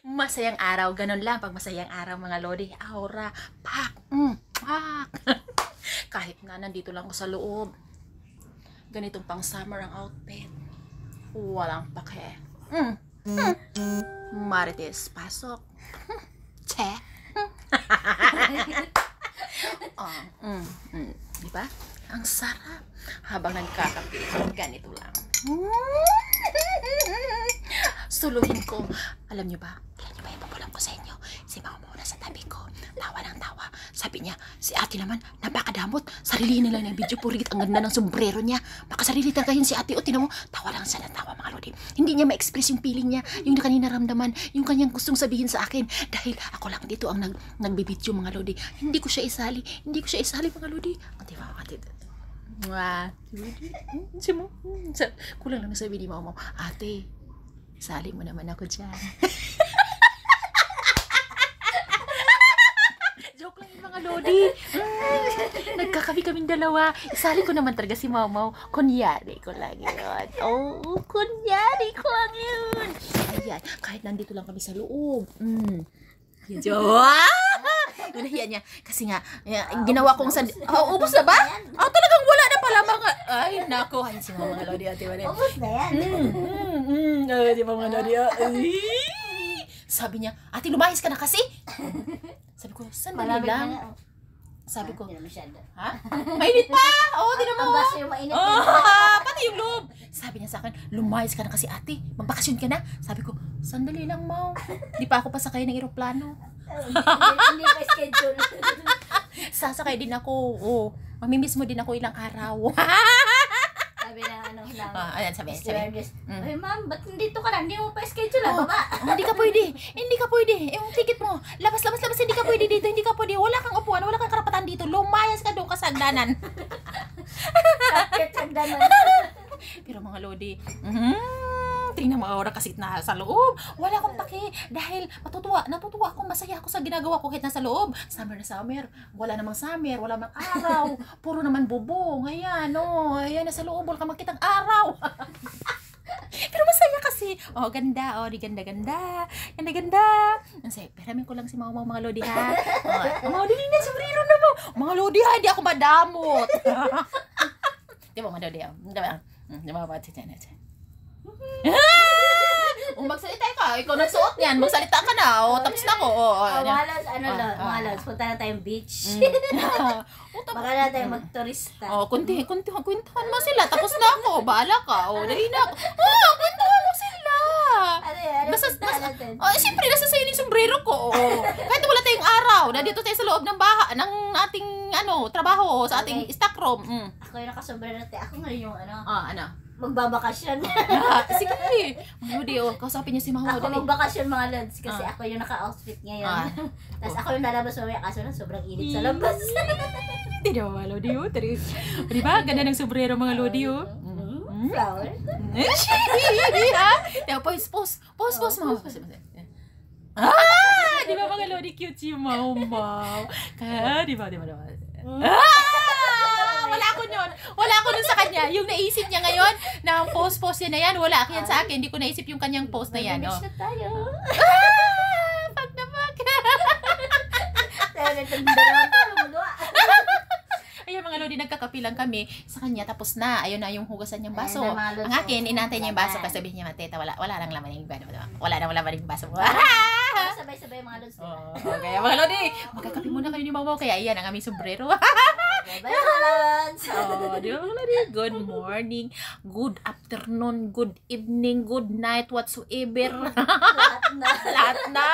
Masayang araw, ganun lang pag masayang araw mga lodi. Aura, pak, pak. Kahit nga nandito lang ako sa loob. Ganitong pang summer ang outfit. Walang pake. Marites, pasok. Che. Diba? Ang sarap. Habang nagkakape, ganito lang. Suluhin ko. Alam nyo ba? Tignan nyo ba yung papulang ko sa inyo? Si Mama muna sa tabi ko. Tawa ng tawa. Sabi niya, si ate naman, napakadamot. Sarili nila ng video. Purigit ang ganda ng sombrero niya. Makasarili talaga yun si ate. O, tinan mo, tawa lang siya ng tawa mga lodi. Hindi niya ma-express yung feeling niya. Yung kanina ramdaman. Yung kanyang gustong sabihin sa akin. Dahil ako lang dito ang nagbibidyo mga lodi. Hindi ko siya isali. Hindi ko siya isali mga lodi. Ate, mama, ate. Wah, kulang lang sabi ni Mama. Ate, sali mo naman ako dyan. Joke lang yung mga lodi. Nagkakabi kaming dalawa. Isali ko naman talaga si Mama. Kunyari ko lang yun. Oh, kunyari ko lang yun. Ayan, kahit nandito lang kami sa loob. Hinahiya niya. Kasi nga, ginawa kong sa... ubos na ba? Talagang wala na pala mga... Ay, nako. Ay, si mga lodi ate. Ubos na yan. Di ba mga lodi? Sabi niya, ate, lumayas ka na kasi. Sabi ko, sandali lang. Sabi ko, ha? Mainit pa! Tinan mo. Ang baso yung mainit. Pati yung loob. Sabi niya sa akin, lumayas ka na kasi ate. Magbakasyon ka na. Sabi ko, sandali lang, Mau. Di pa ako pasakay ng eroplano. Hindi pa schedule. Sasakay din ako. Mamimiss mo din ako ilang araw. Sabi na lang. Ayan, sabi. Ay, ma'am, ba't nandito ka na? Hindi mo pa schedule, baba. Hindi ka pwede. Hindi ka pwede. Yung ticket mo, labas. Hindi ka pwede dito. Hindi ka pwede. Wala kang upuan. Wala kang karapatan dito. Lumayas ka doon ka sa hagdanan. Pero mga lodi, tingnan mo aura kasi na sa loob. Wala akong pake. Dahil natutuwa ako. Masaya ako sa ginagawa ko kahit nasa loob. Summer na summer. Wala namang summer. Wala namang araw. Puro naman bubong. Ayan, ayan, nasa loob. Wala kang makitang araw. Pero masaya kasi. Ganda. Di ganda. Ganda. Kasi, peramin ko lang si mga lodi ha. Mga lodi na, sombrero na mo. Mga lodi ha, hindi ako madamot. Di ba mga lodi ha? Di ba ba? Magsalita ka. Ikaw nagsuot niyan. Magsalita ka na. Tapos na ako. Mga lods, punta na tayong beach. Baka na tayong magturista. Kwentuhan mo sila. Tapos na ako. Bahala ka. Dali na ako. Kwentuhan mo sila. Siyempre, nasa sa'yo yung sombrero ko. Kahit wala tayong araw. Nandito tayo sa loob ng ng ating trabaho. Sa ating stock room. Ako yung nakasombrero natin. Ako ngayon yung magbabakasyon. Sige. Lodi, kausapin niya si Mama. Ako magbakasyon mga lods kasi ako yung naka-outfit ngayon. Tapos ako yung lalabas mamaya kaso na sobrang init sa labas. Hindi naman mga Lodi. Di ba? Ganda ng sombrero mga Lodi. Flower. Pause mo. Di ba mga Lodi cute si Mau. Di ba? Wala ako nun sa kanya. Yung naisip niya ngayon na post niya na yan, wala yan sa akin. Hindi ko naisip yung kanyang post na yan. Mag-beach na tayo. Pag na pag. Ayan mga Lodi, nagkakapilang kami sa kanya. Tapos na. Ayun na yung hugasan niyang baso. Ang akin, inantay niya yung baso. Kasi sabihin niya, Mateta, wala lang laman yung baso. Wala nang laman yung baso. Sabay-sabay mga lods. Okay, mga Lodi, magkakapi muna kayo ni Mama. Kaya iyan ang aming sombrero. Bye mga lods. Di ba mga Lodi? Good morning, good afternoon, good evening, good night, whatsoever. Lahat na. Lahat na.